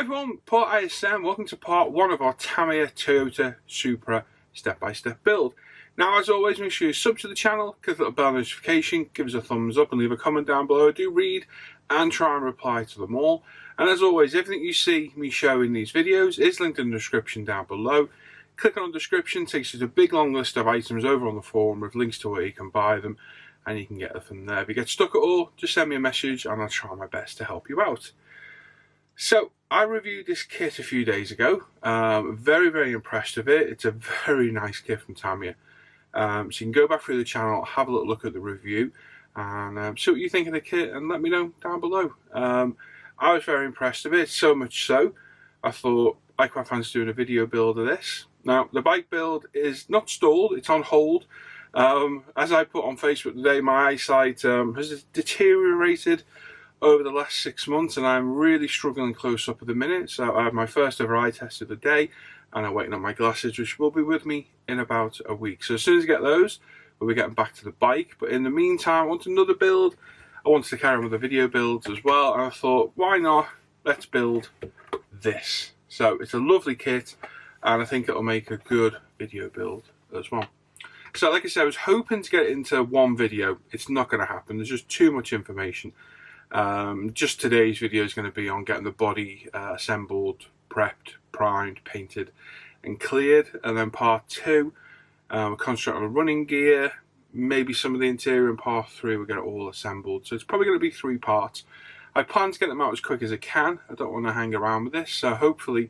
everyone, Paul ISM. Welcome to part one of our Tamiya Toyota Supra step-by-step build. Now, as always, make sure you sub to the channel, click the little bell notification, give us a thumbs up and leave a comment down below. I do read and try and reply to them all. And as always, everything you see me show in these videos is linked in the description down below. Click on the description, takes you to a big long list of items over on the forum with links to where you can buy them, and you can get them from there. If you get stuck at all, just send me a message and I'll try my best to help you out. So, I reviewed this kit a few days ago. Very, very impressed with it. It's a very nice kit from Tamiya. So you can go back through the channel, have a little look at the review, and see what you think of the kit, and let me know down below. I was very impressed with it, so much so, I thought I quite fancy doing a video build of this. Now, the bike build is not stalled, it's on hold. As I put on Facebook today, my eyesight has deteriorated over the last 6 months, and I'm really struggling close up at the minute. So I had my first ever eye test of the day, and I'm waiting on my glasses, which will be with me in about a week. So as soon as I get those, we'll be getting back to the bike. But in the meantime, I want another build. I wanted to carry on with the video builds as well, and I thought, why not? Let's build this. So it's a lovely kit, and I think it'll make a good video build as well. So like I said, I was hoping to get it into one video. It's not going to happen. There's just too much information. Just today's video is going to be on getting the body assembled, prepped, primed, painted and cleared, and then part two, we're concentrating on running gear, maybe some of the interior, and part three we'll get it all assembled. So it's probably going to be 3 parts. I plan to get them out as quick as I can. I don't want to hang around with this, so hopefully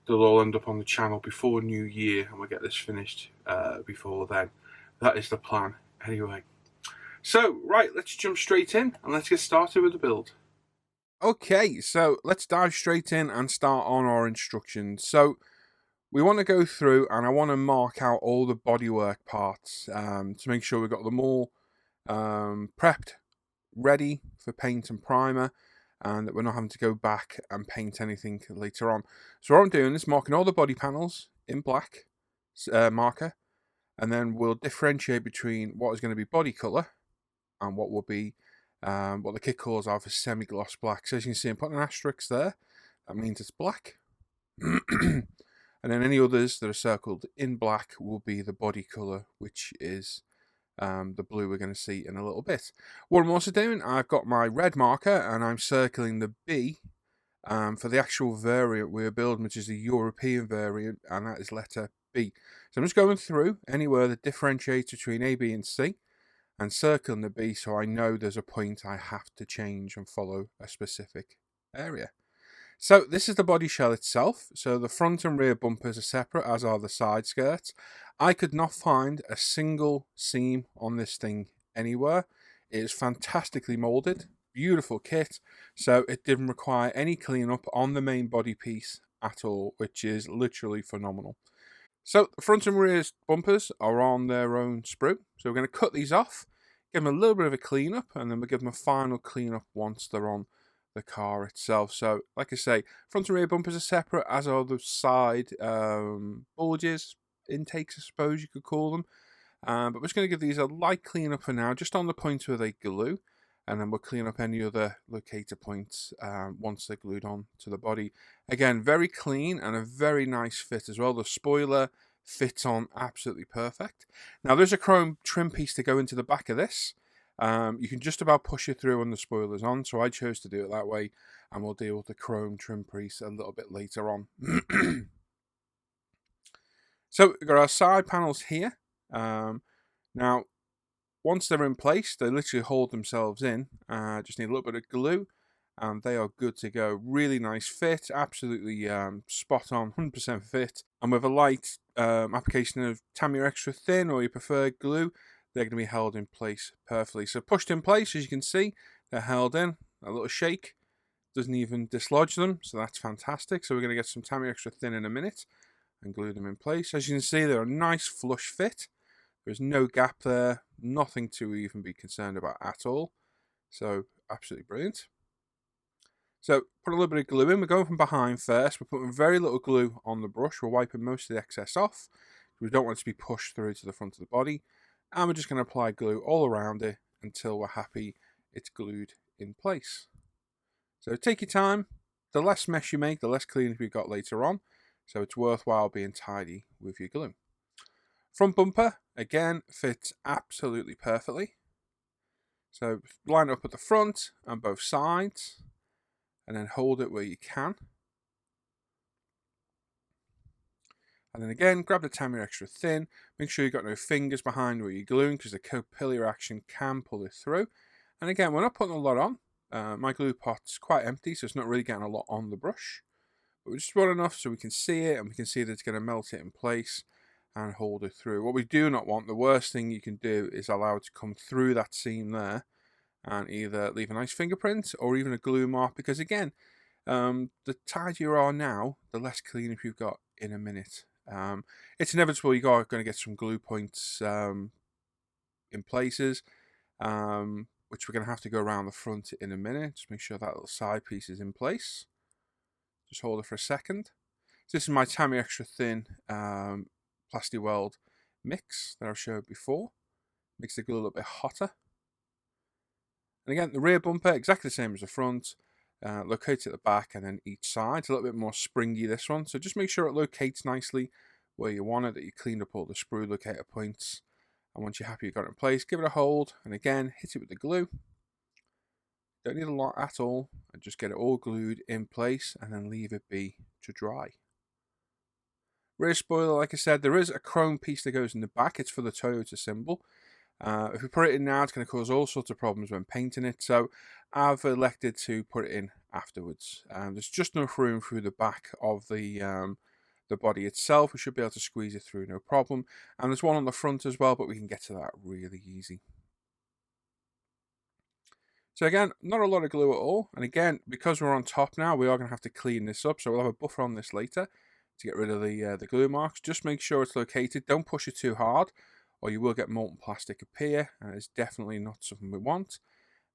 they'll all end up on the channel before New Year and we'll get this finished before then. That is the plan anyway. So, right, let's jump straight in and let's get started with the build. Okay, so let's dive straight in and start on our instructions. So, we want to go through and I want to mark out all the bodywork parts to make sure we've got them all prepped, ready for paint and primer, and that we're not having to go back and paint anything later on. So what I'm doing is marking all the body panels in black marker, and then we'll differentiate between what is going to be body colour and what will be what the kit calls are for semi-gloss black. So as you can see, I'm putting an asterisk there. That means it's black. And then any others that are circled in black will be the body colour, which is the blue we're going to see in a little bit. What I'm also doing, I've got my red marker and I'm circling the B for the actual variant we're building, which is the European variant, and that is letter B. So I'm just going through anywhere that differentiates between A, B and C, and circling the B so I know there's a point I have to change and follow a specific area. So this is the body shell itself. So the front and rear bumpers are separate, as are the side skirts. I could not find a single seam on this thing anywhere. It is fantastically molded, beautiful kit. So it didn't require any cleanup on the main body piece at all, which is literally phenomenal. So the front and rear bumpers are on their own sprue. So we're going to cut these off, give them a little bit of a clean up, and then we'll give them a final clean up once they're on the car itself. So like I say, front and rear bumpers are separate, as are the side bulges, intakes I suppose you could call them. But we're just going to give these a light clean up for now, just on the point where they glue, and then we'll clean up any other locator points once they're glued on to the body. Again, very clean and a very nice fit as well. The spoiler fits on absolutely perfect. Now there's a chrome trim piece to go into the back of this. You can just about push it through when the spoiler's on, so I chose to do it that way, and we'll deal with the chrome trim piece a little bit later on. So we've got our side panels here. Now, once they're in place, they literally hold themselves in. Just need a little bit of glue, and they are good to go. Really nice fit, absolutely spot on, 100% fit. And with a light application of Tamiya Extra Thin, or you prefer glue, they're going to be held in place perfectly. So pushed in place, as you can see, they're held in. A little shake doesn't even dislodge them, so that's fantastic. So we're going to get some Tamiya Extra Thin in a minute and glue them in place. As you can see, they're a nice flush fit. There's no gap there, nothing to even be concerned about at all. So absolutely brilliant. So put a little bit of glue in. We're going from behind first. We're putting very little glue on the brush. We're wiping most of the excess off. We don't want it to be pushed through to the front of the body. And we're just going to apply glue all around it until we're happy it's glued in place. So take your time, the less mess you make, the less cleanup you've got later on. So it's worthwhile being tidy with your glue. Front bumper, again, fits absolutely perfectly. So line it up at the front and both sides, and then hold it where you can. And then again, grab the Tamiya extra thin. Make sure you've got no fingers behind where you're gluing, because the capillary action can pull it through. And again, we're not putting a lot on. My glue pot's quite empty, so it's not really getting a lot on the brush. But we just want enough so we can see it, and we can see that it's going to melt it in place and hold it through. What we do not want, the worst thing you can do, is allow it to come through that seam there and either leave a nice fingerprint or even a glue mark, because again, the tighter you are now, the less cleanup you've got in a minute. It's inevitable you are going to get some glue points in places, which we're going to have to go around the front in a minute. Just make sure that little side piece is in place. Just hold it for a second. So this is my Tamiya extra thin plasti weld mix that I've showed before. Makes the glue a little bit hotter. And again, the rear bumper, exactly the same as the front. Locate at the back and then each side. It's a little bit more springy, this one. So just make sure it locates nicely where you want it, that you cleaned up all the sprue locator points. And once you're happy you've got it in place, give it a hold. And again, hit it with the glue. Don't need a lot at all. And just get it all glued in place and then leave it be to dry. Rear spoiler, like I said, there is a chrome piece that goes in the back. It's for the Toyota symbol. If we put it in now, it's going to cause all sorts of problems when painting it. So I've elected to put it in afterwards. There's just enough room through the back of the body itself. We should be able to squeeze it through, no problem. And there's one on the front as well, but we can get to that really easy. So again, not a lot of glue at all. And again, because we're on top now, we are going to have to clean this up. So we'll have a buffer on this later to get rid of the glue marks. Just make sure it's located. Don't push it too hard, or you will get molten plastic appear, and it's definitely not something we want.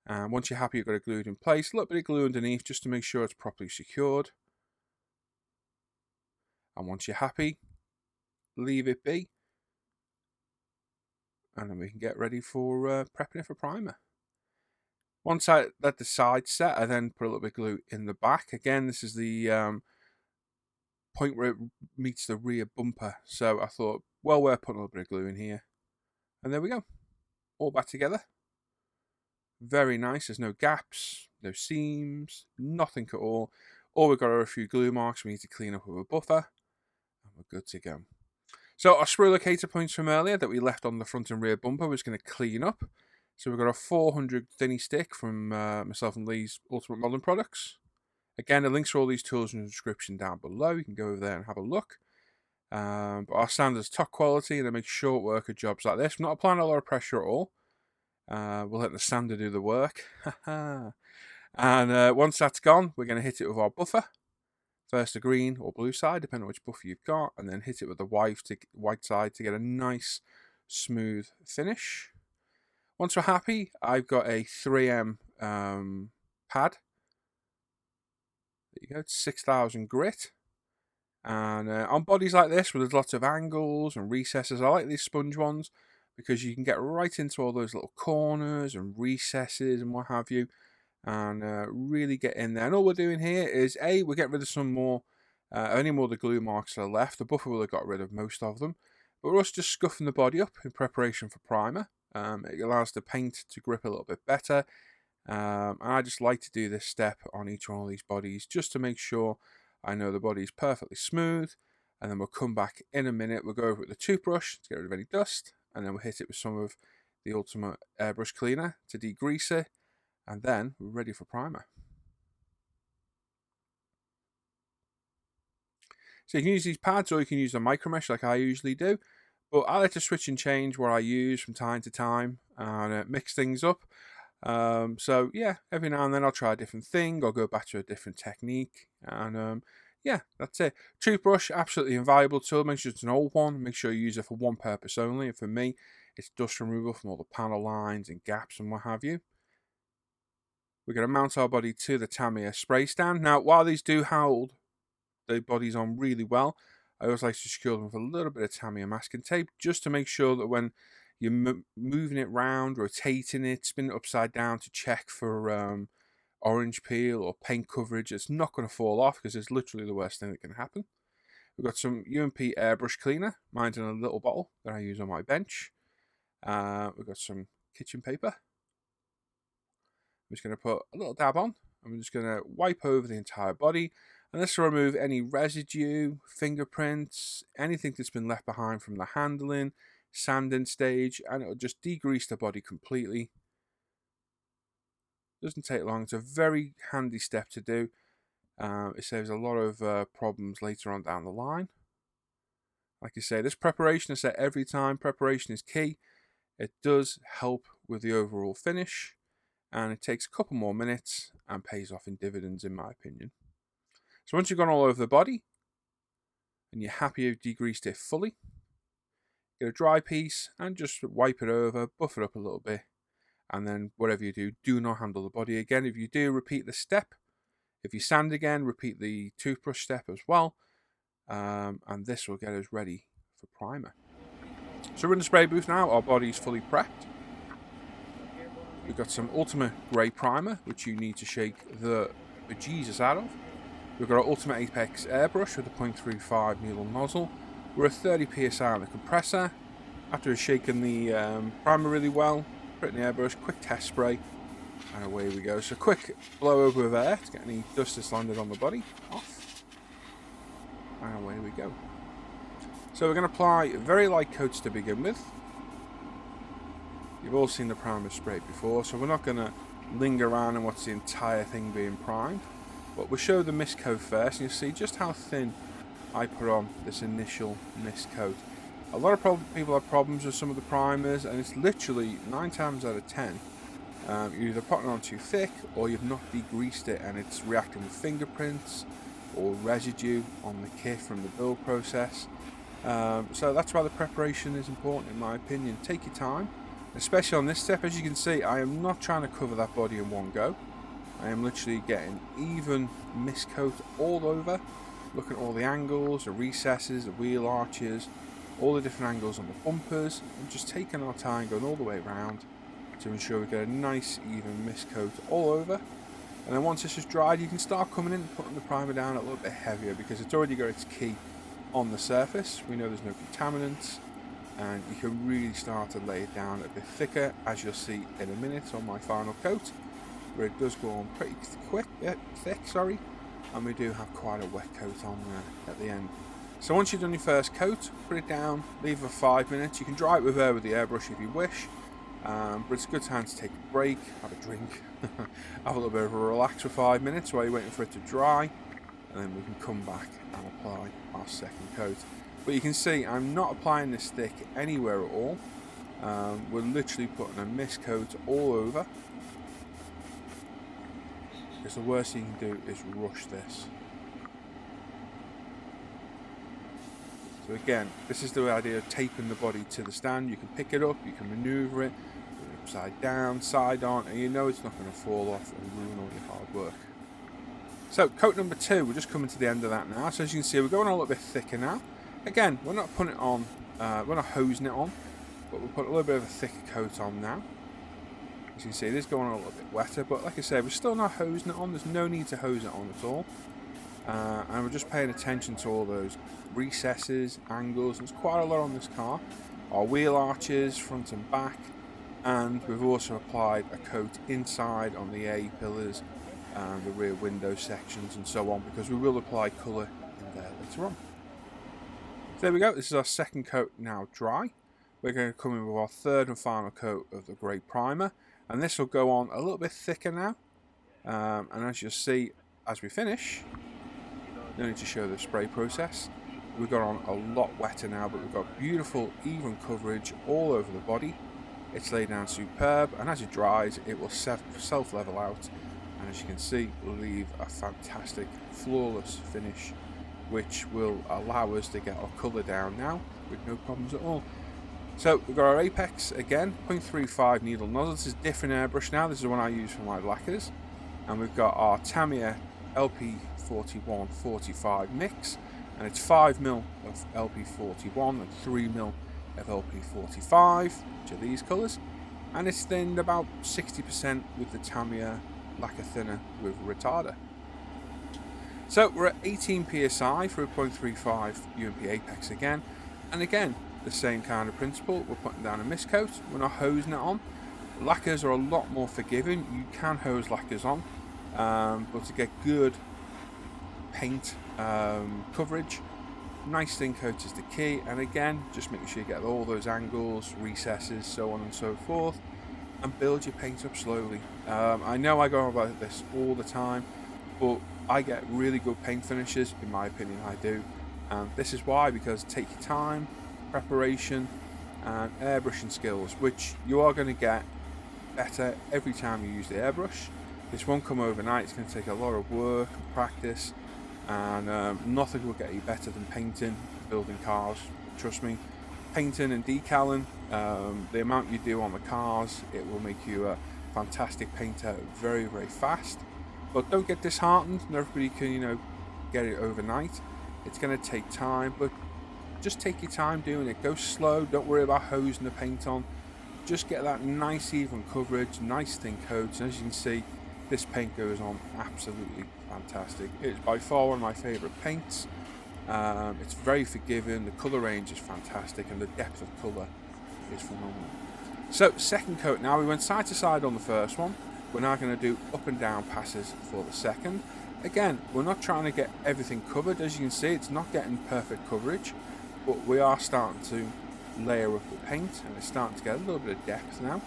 Once you're happy you've got it glued in place, a little bit of glue underneath just to make sure it's properly secured. And once you're happy, leave it be. And then we can get ready for prepping it for primer. Once I let the side set, I then put a little bit of glue in the back. Again, this is the point where it meets the rear bumper. So I thought, well, we're putting a little bit of glue in here. And there we go. All back together. Very nice. There's no gaps, no seams, nothing at all. All we've got are a few glue marks we need to clean up with a buffer. And we're good to go. So our sprue locator points from earlier that we left on the front and rear bumper was going to clean up. So we've got a 400 thinny stick from myself and Lee's Ultimate Modeling Products. Again, the links for all these tools in the description down below. You can go over there and have a look. But our sand is top quality, and it makes short work of jobs like this. We're not applying a lot of pressure at all. We'll let the sander do the work. And once that's gone, we're going to hit it with our buffer. First the green or blue side, depending on which buffer you've got, and then hit it with the white side to get a nice, smooth finish. Once we're happy, I've got a 3M pad. There you go, it's 6000 grit. And on bodies like this, where there's lots of angles and recesses, I like these sponge ones because you can get right into all those little corners and recesses and what have you, and really get in there. And all we're doing here is, we'll get rid of some more, only more of the glue marks that are left. The buffer will have got rid of most of them. But we're also just scuffing the body up in preparation for primer. It allows the paint to grip a little bit better. And I just like to do this step on each one of these bodies just to make sure I know the body is perfectly smooth. And then we'll come back in a minute. We'll go over with the toothbrush to get rid of any dust. And then we'll hit it with some of the Ultimate Airbrush Cleaner to degrease it. And then we're ready for primer. So you can use these pads, or you can use a micro mesh like I usually do. But I like to switch and change what I use from time to time and mix things up. So yeah, every now and then I'll try a different thing or go back to a different technique. And yeah, that's it. Toothbrush, absolutely invaluable tool. Make sure it's an old one. Make sure you use it for one purpose only. And for me, it's dust removal from all the panel lines and gaps and what have you. We're going to mount our body to the Tamiya spray stand. Now, while these do hold the bodies on really well, I always like to secure them with a little bit of Tamiya masking tape just to make sure that when you're moving it round, rotating it, spinning it upside down to check for orange peel or paint coverage, it's not going to fall off because it's literally the worst thing that can happen. We've got some UMP airbrush cleaner, mine's in a little bottle that I use on my bench. We've got some kitchen paper. I'm just going to put a little dab on. I'm just going to wipe over the entire body, and this will remove any residue, fingerprints, anything that's been left behind from the handling, sanding stage, and it will just degrease the body completely. Doesn't take long. It's a very handy step to do. It saves a lot of problems later on down the line. Like I say, this preparation is set every time. Preparation is key. It does help with the overall finish, and it takes a couple more minutes and pays off in dividends, in my opinion. So once you've gone all over the body and you're happy you've degreased it fully, get a dry piece and just wipe it over, buff it up a little bit, and then whatever you do, do not handle the body again. If you do, repeat the step. If you sand again, repeat the toothbrush step as well, and this will get us ready for primer. So we're in the spray booth now. Our body's fully prepped. We've got some Ultimate Grey Primer, which you need to shake the bejesus out of. We've got our Ultimate Apex airbrush with a 0.35 needle nozzle. We're at 30 psi on the compressor. After we've shaken the primer really well, put it in the airbrush, quick test spray, and away we go. So quick blow over with air to get any dust that's landed on the body off, and away we go. So we're going to apply very light coats to begin with. You've all seen the primer sprayed before, so we're not going to linger around and watch the entire thing being primed, but we'll show the mist coat first, and you'll see just how thin I put on this initial mist coat. A lot of people have problems with some of the primers, and it's literally 9 times out of 10 you're either putting it on too thick, or you've not degreased it and it's reacting with fingerprints or residue on the kit from the build process. So that's why the preparation is important, in my opinion. Take your time, especially on this step. As you can see, I am not trying to cover that body in one go. I am literally getting even mist coat all over, looking at all the angles, the recesses, the wheel arches, all the different angles on the bumpers, and just taking our time going all the way around to ensure we get a nice even mist coat all over. And then once this is dried, you can start coming in and putting the primer down a little bit heavier, because it's already got its key on the surface. We know there's no contaminants, and you can really start to lay it down a bit thicker, as you'll see in a minute on my final coat, where it does go on pretty thick, and we do have quite a wet coat on there at the end. So once you've done your first coat, put it down, leave it for 5 minutes. You can dry it with air with the airbrush if you wish, but it's a good time to take a break, have a drink, have a little bit of a relax for 5 minutes while you're waiting for it to dry, and then we can come back and apply our second coat. But you can see I'm not applying this thick anywhere at all. We're literally putting a mist coat all over, because the worst thing you can do is rush this. So again, this is the idea of taping the body to the stand. You can pick it up, you can maneuver it, upside down, side on, and you know it's not going to fall off and ruin all your hard work. So coat number 2, we're just coming to the end of that now. So as you can see, we're going a little bit thicker now. Again, we're not putting it on, we're not hosing it on, but we'll put a little bit of a thicker coat on now. As you can see, it is going a little bit wetter, but like I said, we're still not hosing it on. There's no need to hose it on at all. And we're just paying attention to all those recesses, angles. There's quite a lot on this car. Our wheel arches, front and back, and we've also applied a coat inside on the A pillars and the rear window sections and so on, because we will apply colour in there later on. So there we go, this is our second coat now dry. We're going to come in with our third and final coat of the grey primer, and this will go on a little bit thicker now, and as you'll see as we finish, no need to show the spray process. We've got on a lot wetter now, but we've got beautiful even coverage all over the body. It's laid down superb, and as it dries it will self-level out, and as you can see will leave a fantastic flawless finish, which will allow us to get our colour down now with no problems at all. So we've got our Apex again, 0.35 needle nozzle. This is a different airbrush now. This is the one I use for my lacquers. And we've got our Tamiya LP41-45 mix, and it's 5mm of LP41 and 3mm of LP45, which are these colours, and it's thinned about 60% with the Tamiya lacquer thinner with retarder. So we're at 18 psi for a 0.35 UMP apex again, and again the same kind of principle. We're putting down a mist coat, we're not hosing it on. Lacquers are a lot more forgiving, you can hose lacquers on, but to get good paint coverage, nice thin coat is the key. And again, just making sure you get all those angles, recesses, so on and so forth, and build your paint up slowly. I know I go on about this all the time, but I get really good paint finishes, in my opinion I do, and this is why, because take your time, preparation and airbrushing skills, which you are going to get better every time you use the airbrush. This won't come overnight, it's going to take a lot of work and practice, and nothing will get you better than painting, building cars. Trust me, painting and decaling, the amount you do on the cars, it will make you a fantastic painter very, very fast. But don't get disheartened, not everybody can, get it overnight. It's going to take time, but just take your time doing it. Go slow, don't worry about hosing the paint on. Just get that nice even coverage, nice thin coats, and as you can see, this paint goes on absolutely fantastic. It's by far one of my favourite paints. It's very forgiving, the colour range is fantastic, and the depth of colour is phenomenal. So, second coat now, we went side to side on the first one. We're now going to do up and down passes for the second. Again, we're not trying to get everything covered. As you can see, it's not getting perfect coverage, but we are starting to layer up the paint, and it's starting to get a little bit of depth now.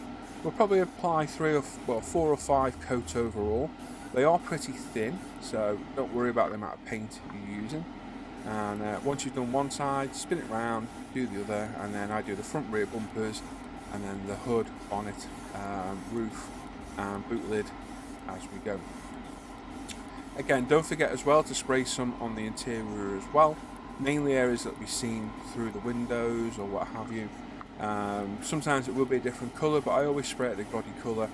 We'll probably apply 4 or 5 coats overall. They are pretty thin, so don't worry about the amount of paint you're using. And once you've done one side, spin it round, do the other, and then I do the front rear bumpers, and then the hood, bonnet, roof, and boot lid as we go. Again, don't forget as well to spray some on the interior as well, mainly areas that will be seen through the windows or what have you. Sometimes it will be a different colour, but I always spray it the body colour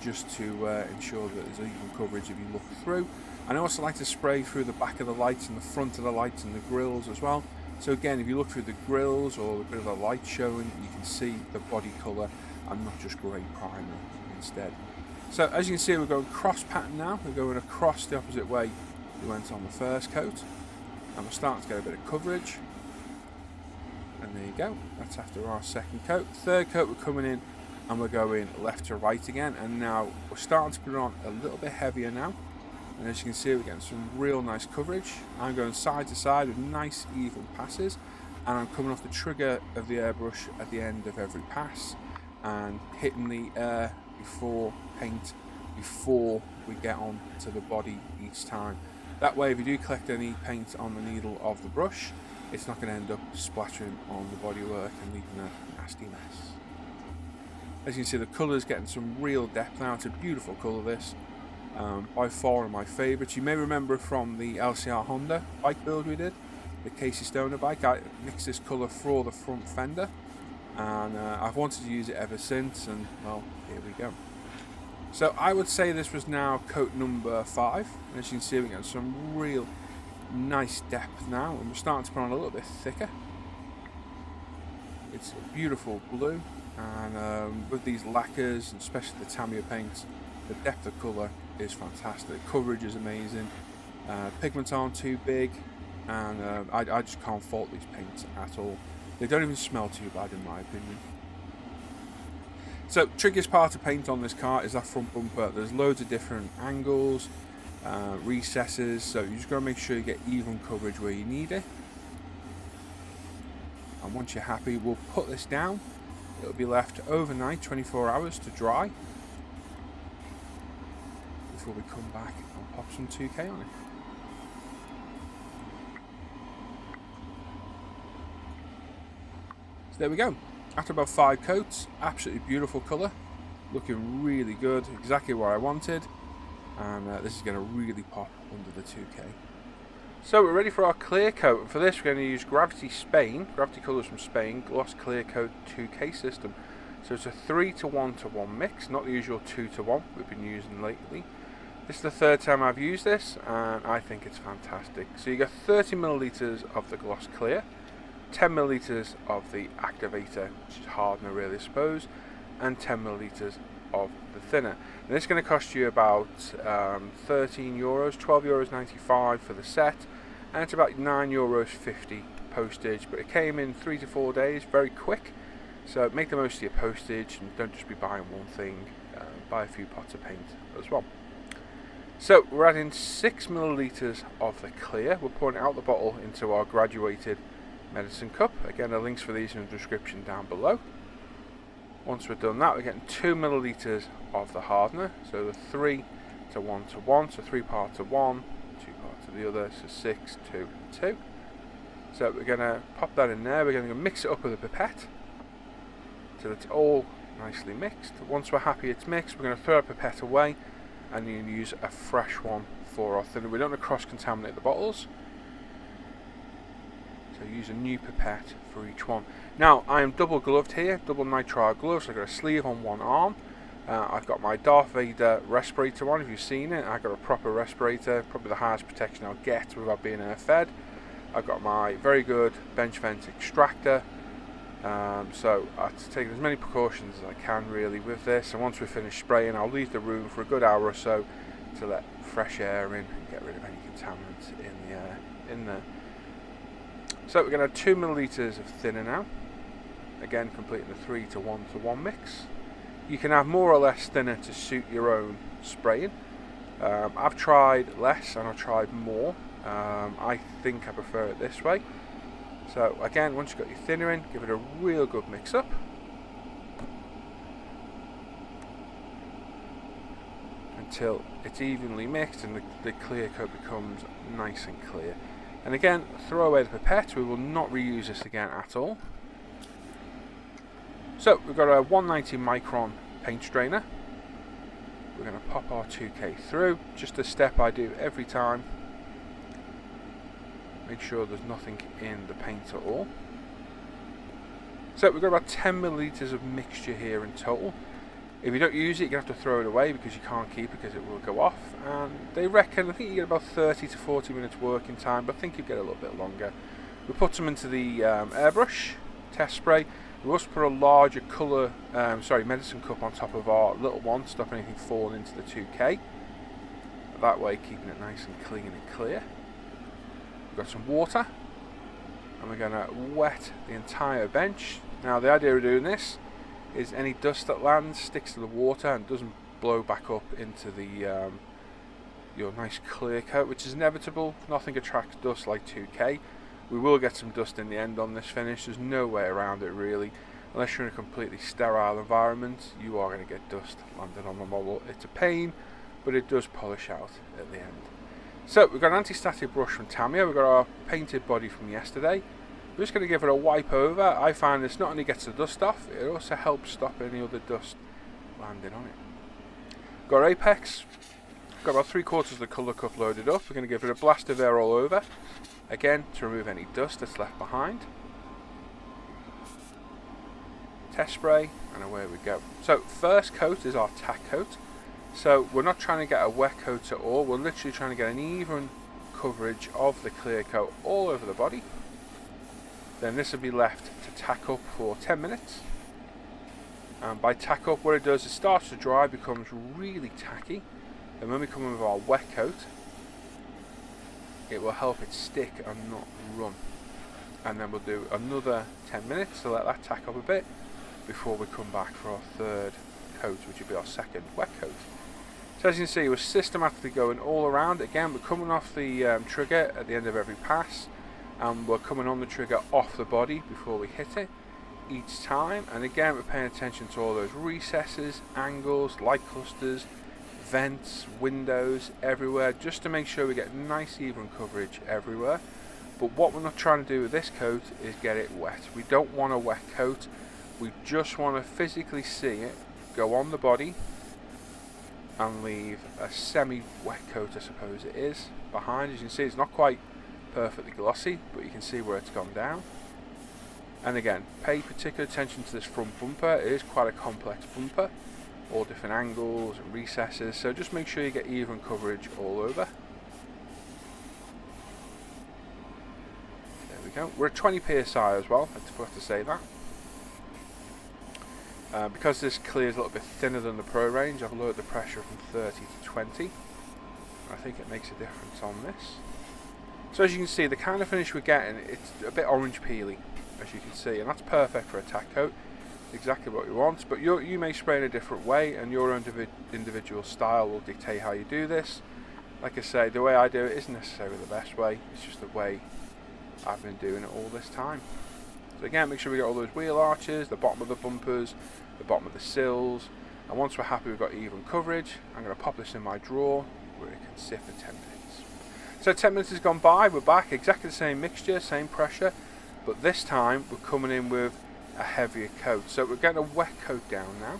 just to ensure that there's even coverage if you look through. And I also like to spray through the back of the lights and the front of the lights and the grills as well. So again, if you look through the grills or a bit of the light showing, you can see the body colour and not just grey primer instead. So as you can see, we're going cross pattern now. We're going across the opposite way we went on the first coat, and we're starting to get a bit of coverage. And there you go, that's after our second coat. Third coat, we're coming in and we're going left to right again, and now we're starting to put it on a little bit heavier now. And as you can see, we're getting some real nice coverage. I'm going side to side with nice even passes, and I'm coming off the trigger of the airbrush at the end of every pass and hitting the air before paint, before we get on to the body each time. That way, if you do collect any paint on the needle of the brush, it's not going to end up splattering on the bodywork and leaving a nasty mess. As you can see, the colour is getting some real depth now. It's a beautiful colour, this. By far one of my favourites. You may remember from the LCR Honda bike build we did, the Casey Stoner bike. I mixed this colour for the front fender, and I've wanted to use it ever since, and well, here we go. So I would say this was now coat number 5. As you can see, we're getting some real nice depth now, and we're starting to put on a little bit thicker. It's a beautiful blue, and with these lacquers, and especially the Tamiya paints, the depth of colour is fantastic. Coverage is amazing. Pigments aren't too big, and I just can't fault these paints at all. They don't even smell too bad in my opinion. So, trickiest part to paint on this car is that front bumper. There's loads of different angles, recesses, so you just got to make sure you get even coverage where you need it. And once you're happy, we'll put this down. It'll be left overnight, 24 hours to dry, before we come back and pop some 2K on it. So there we go. After about 5 coats, absolutely beautiful colour, looking really good, exactly what I wanted, and this is going to really pop under the 2K. So we're ready for our clear coat, and for this we're going to use Gravity Colours from Spain, Gloss Clear Coat 2K system. So it's a 3:1:1 mix, not the usual 2:1 we've been using lately. This is the 3rd time I've used this, and I think it's fantastic. So you get 30 millilitres of the Gloss Clear, 10 millilitres of the activator, which is hardener really I suppose, and 10 millilitres of the thinner. And this is going to cost you about €13, €12.95 for the set, and it's about €9.50 postage. But it came in 3 to 4 days, very quick. So make the most of your postage and don't just be buying one thing. Buy a few pots of paint as well. So we're adding 6 millilitres of the clear. We're pouring it out the bottle into our graduated medicine cup. Again, the links for these in the description down below. Once we've done that, we're getting 2 millilitres of the hardener. So the 3 to 1 to 1, so 3 parts of one, 2 parts of the other, so 6, 2, and 2. So we're going to pop that in there. We're going to mix it up with a pipette till it's all nicely mixed. Once we're happy it's mixed, we're going to throw our pipette away and you can use a fresh one for our thinner. We don't want to cross-contaminate the bottles, so use a new pipette for each one. Now I am double gloved here, double nitrile gloves. I've got a sleeve on one arm. I've got my Darth Vader respirator on, if you've seen it. I've got a proper respirator, probably the highest protection I'll get without being air fed. I've got my very good bench vent extractor. So I've taken as many precautions as I can really with this, and once we finish spraying I'll leave the room for a good hour or so to let fresh air in and get rid of any contaminants in the air in there. So we're going to add 2 millilitres of thinner now, again completing the 3 to 1 to 1 mix. You can have more or less thinner to suit your own spraying. I've tried less and I've tried more. I think I prefer it this way. So again, once you've got your thinner in, give it a real good mix up. Until it's evenly mixed and the clear coat becomes nice and clear. And again, throw away the pipette. We will not reuse this again at all. So we've got a 190 micron paint strainer. We're going to pop our 2K through. Just a step I do every time. Make sure there's nothing in the paint at all. So we've got about 10 millilitres of mixture here in total. If you don't use it, you're going to have to throw it away because you can't keep it because it will go off. And they reckon, I think you get about 30 to 40 minutes working time, but I think you get a little bit longer. We put some into the airbrush test spray. We also put a larger medicine cup on top of our little one to stop anything falling into the 2K. That way keeping it nice and clean and clear. We've got some water and we're going to wet the entire bench. Now the idea of doing this is any dust that lands sticks to the water and doesn't blow back up into the your nice clear coat, which is inevitable. Nothing attracts dust like 2K. We will get some dust in the end on this finish. There's no way around it really. Unless you're in a completely sterile environment, you are going to get dust landing on the model. It's a pain, but it does polish out at the end. So we've got an anti-static brush from Tamiya. We've got our painted body from yesterday. We're just going to give it a wipe over. I find this not only gets the dust off, it also helps stop any other dust landing on it. Got our apex. Got about 3/4 of the colour cup loaded up. We're going to give it a blast of air all over. Again, to remove any dust that's left behind. Test spray, and away we go. So first coat is our tack coat. So we're not trying to get a wet coat at all. We're literally trying to get an even coverage of the clear coat all over the body. Then this will be left to tack up for 10 minutes. And by tack up, what it does is it starts to dry, becomes really tacky. And when we come in with our wet coat, it will help it stick and not run. And then we'll do another 10 minutes to let that tack up a bit before we come back for our third coat, which will be our second wet coat. So as you can see, we're systematically going all around. Again, we're coming off the trigger at the end of every pass, and we're coming on the trigger off the body before we hit it each time. And again, we're paying attention to all those recesses, angles, light clusters, vents, windows, everywhere, just to make sure we get nice even coverage everywhere. But what we're not trying to do with this coat is get it wet. We don't want a wet coat. We just want to physically see it go on the body and leave a semi-wet coat, I suppose it is, behind. As you can see, it's not quite perfectly glossy, but you can see where it's gone down. And again, pay particular attention to this front bumper. It is quite a complex bumper, all different angles and recesses, so just make sure you get even coverage all over. There we go. We're at 20 psi as well, I forgot to say that. Because this clear is a little bit thinner than the Pro range, I've lowered the pressure from 30 to 20. I think it makes a difference on this. So as you can see, the kind of finish we're getting, it's a bit orange peely, as you can see, and that's perfect for a tack coat. Exactly what you want, but you may spray in a different way, and your own individual style will dictate how you do this. Like I say, the way I do it isn't necessarily the best way, it's just the way I've been doing it all this time. So again, make sure we get all those wheel arches, the bottom of the bumpers, the bottom of the sills, and once we're happy we've got even coverage, I'm going to pop this in my drawer where it can sit for 10 minutes. So 10 minutes has gone by, we're back, exactly the same mixture, same pressure, but this time we're coming in with a heavier coat. So we're getting a wet coat down now.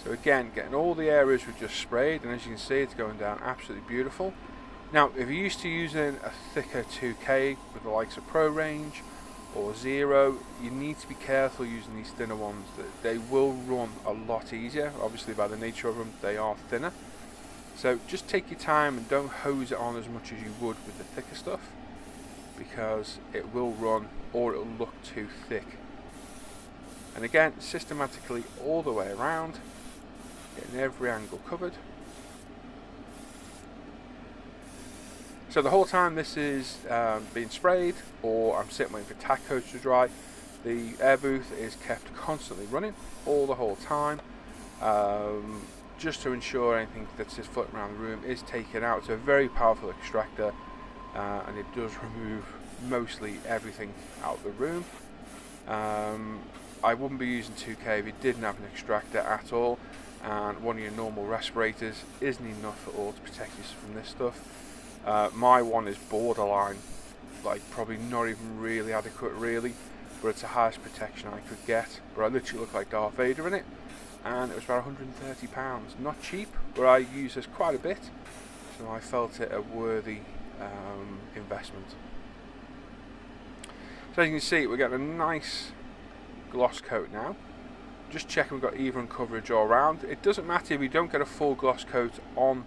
So again, getting all the areas we've just sprayed, and as you can see, it's going down absolutely beautiful. Now, if you're used to using a thicker 2K with the likes of Pro range or Zero, you need to be careful using these thinner ones. They will run a lot easier. Obviously, by the nature of them, they are thinner. So just take your time and don't hose it on as much as you would with the thicker stuff, because it will run or it will look too thick. And again, systematically all the way around, getting every angle covered. So the whole time this is being sprayed, or I'm sitting waiting for tack coats to dry, the air booth is kept constantly running all the whole time, just to ensure anything that's just floating around the room is taken out. It's a very powerful extractor, and it does remove mostly everything out of the room. I wouldn't be using 2K if you didn't have an extractor at all, and one of your normal respirators isn't enough at all to protect you from this stuff. My one is borderline, like probably not even really adequate really, but it's the highest protection I could get. But I literally look like Darth Vader in it, and it was about £130. Not cheap, but I use this quite a bit, so I felt it a worthy investment. So as you can see, we're getting a nice gloss coat now. Just checking we've got even coverage all around. It doesn't matter if you don't get a full gloss coat on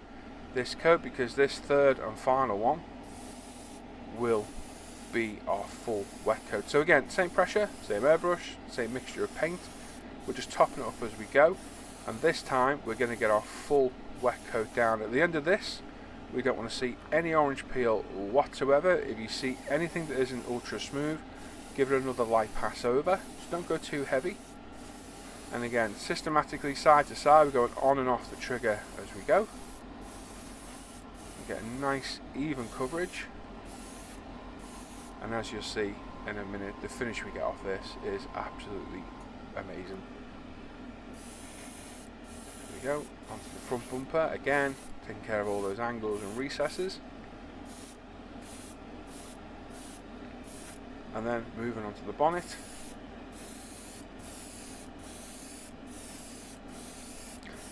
this coat, because this third and final one will be our full wet coat. So again, same pressure, same airbrush, same mixture of paint. We're just topping it up as we go, and this time we're going to get our full wet coat down. At the end of this, we don't want to see any orange peel whatsoever. If you see anything that isn't ultra smooth, give it another light pass over. Just don't go too heavy. And again, systematically side to side, we're going on and off the trigger as we go. We get a nice even coverage, and as you'll see in a minute, the finish we get off this is absolutely amazing. There we go, onto the front bumper again, taking care of all those angles and recesses. And then moving on to the bonnet.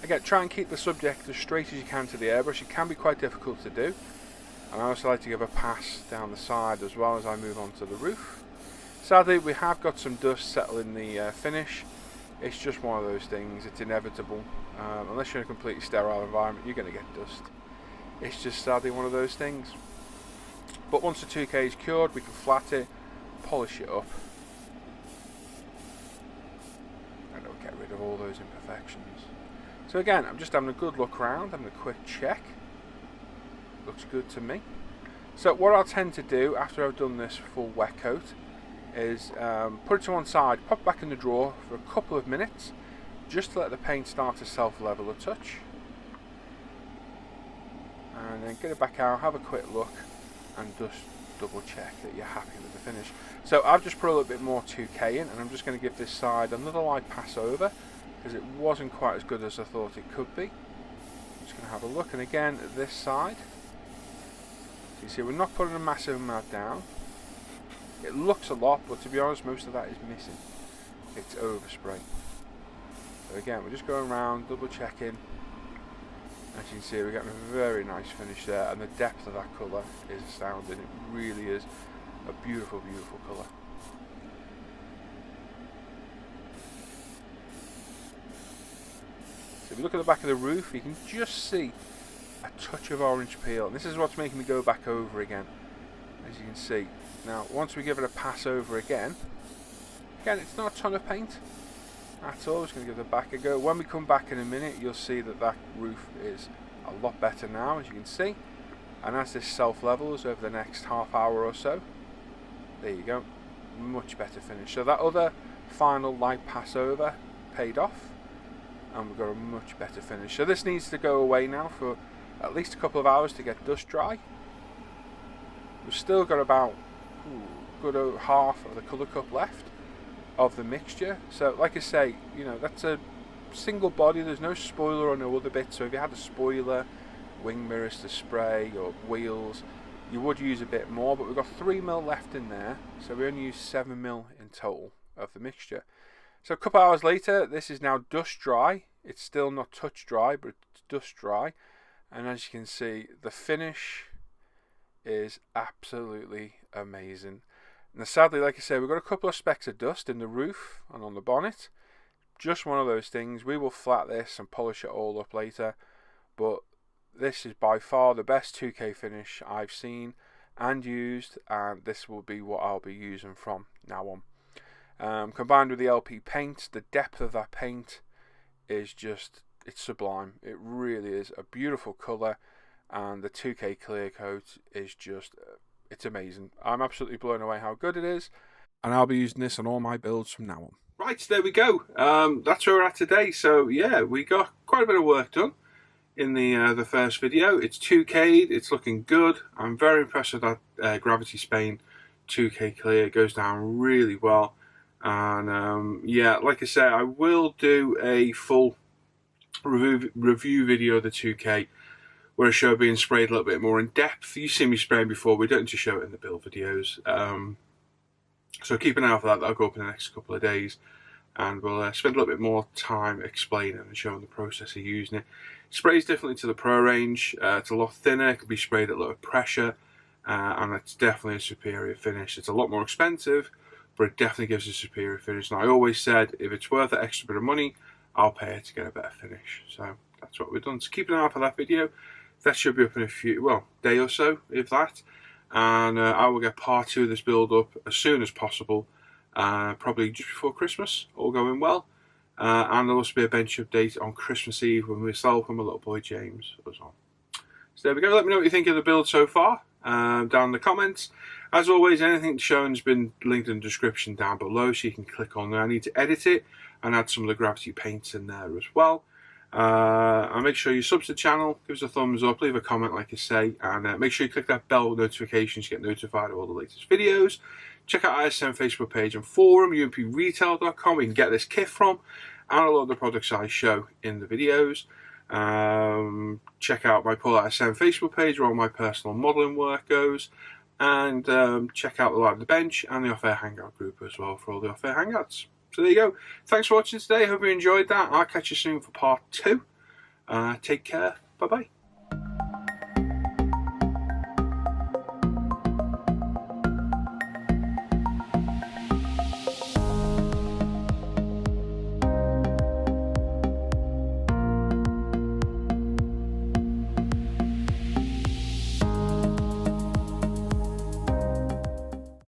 Again, try and keep the subject as straight as you can to the airbrush. It can be quite difficult to do. And I also like to give a pass down the side as well as I move on to the roof. Sadly, we have got some dust settling the finish. It's just one of those things, it's inevitable. Unless you're in a completely sterile environment, you're going to get dust. It's just sadly one of those things. But once the 2K is cured, we can flat it, polish it up, and it'll get rid of all those imperfections. So again, I'm just having a good look around, having a quick check. Looks good to me. So what I'll tend to do after I've done this full wet coat is put it to one side, pop it back in the drawer for a couple of minutes, just to let the paint start to self-level a touch, and then get it back out, have a quick look, and just double check that you're happy with the finish. So I've just put a little bit more 2K in, and I'm just going to give this side another light pass over, because it wasn't quite as good as I thought it could be. I'm just going to have a look, and again this side, so you see we're not putting a massive amount down. It looks a lot, but to be honest, most of that is missing. It's overspray. So again, we're just going around, double checking. As you can see, we're getting a very nice finish there, and the depth of that colour is astounding. It really is a beautiful, beautiful colour. So if you look at the back of the roof, you can just see a touch of orange peel, and this is what's making me go back over again, as you can see. Now once we give it a pass over again, it's not a ton of paint, at all. Just going to give the back a go. When we come back in a minute, you'll see that that roof is a lot better now, as you can see. And as this self-levels over the next half hour or so, there you go, much better finish. So that other final light pass over paid off, and we've got a much better finish. So this needs to go away now for at least a couple of hours to get dust dry. We've still got about good half of the colour cup left of the mixture. So like I say, you know, that's a single body, there's no spoiler or no other bit. So if you had a spoiler, wing mirrors to spray or wheels, you would use a bit more, but we've got 3mm left in there, so we only use 7mm in total of the mixture. So a couple hours later, this is now dust dry. It's still not touch dry, but it's dust dry, and as you can see, the finish is absolutely amazing. Now sadly, like I say, we've got a couple of specks of dust in the roof and on the bonnet. Just one of those things. We will flat this and polish it all up later, but this is by far the best 2K finish I've seen and used, and this will be what I'll be using from now on. Combined with the LP paint, the depth of that paint is just, it's sublime. It really is a beautiful colour, and the 2K clear coat is just, it's amazing. I'm absolutely blown away how good it is, and I'll be using this on all my builds from now on. Right, there we go. That's where we're at today. So yeah, we got quite a bit of work done in the first video. It's 2K'd, it's looking good. I'm very impressed with that Gravity Spain 2K clear. It goes down really well. And yeah, like I say, I will do a full review video of the 2K where I show it being sprayed a little bit more in depth. You've seen me spraying before, we don't need to show it in the build videos. So keep an eye out for that. That'll go up in the next couple of days, and we'll spend a little bit more time explaining and showing the process of using it. It sprays differently to the Pro range. It's a lot thinner, it can be sprayed at lower pressure, and it's definitely a superior finish. It's a lot more expensive, but it definitely gives a superior finish. And I always said, if it's worth that extra bit of money, I'll pay it to get a better finish. So that's what we've done. So keep an eye out for that video. That should be up in a few, well, day or so, if that. And I will get part 2 of this build up as soon as possible, probably just before Christmas, all going well. And there'll also be a bench update on Christmas Eve with myself and my little boy James as well. So there we go. Let me know what you think of the build so far down in the comments. As always, anything shown has been linked in the description down below, so you can click on there. I need to edit it and add some of the gravity paints in there as well. And make sure you sub to the channel, give us a thumbs up, leave a comment like I say, and make sure you click that bell notifications to get notified of all the latest videos. Check out ISM Facebook page and forum, umpretail.com, where you can get this kit from, and a lot of the products I show in the videos. Check out my Pull ISM Facebook page where all my personal modelling work goes, and check out the Live the Bench and the Off Air Hangout group as well for all the Off Air Hangouts. So there you go. Thanks for watching today. Hope you enjoyed that. I'll catch you soon for part 2. Take care. Bye bye.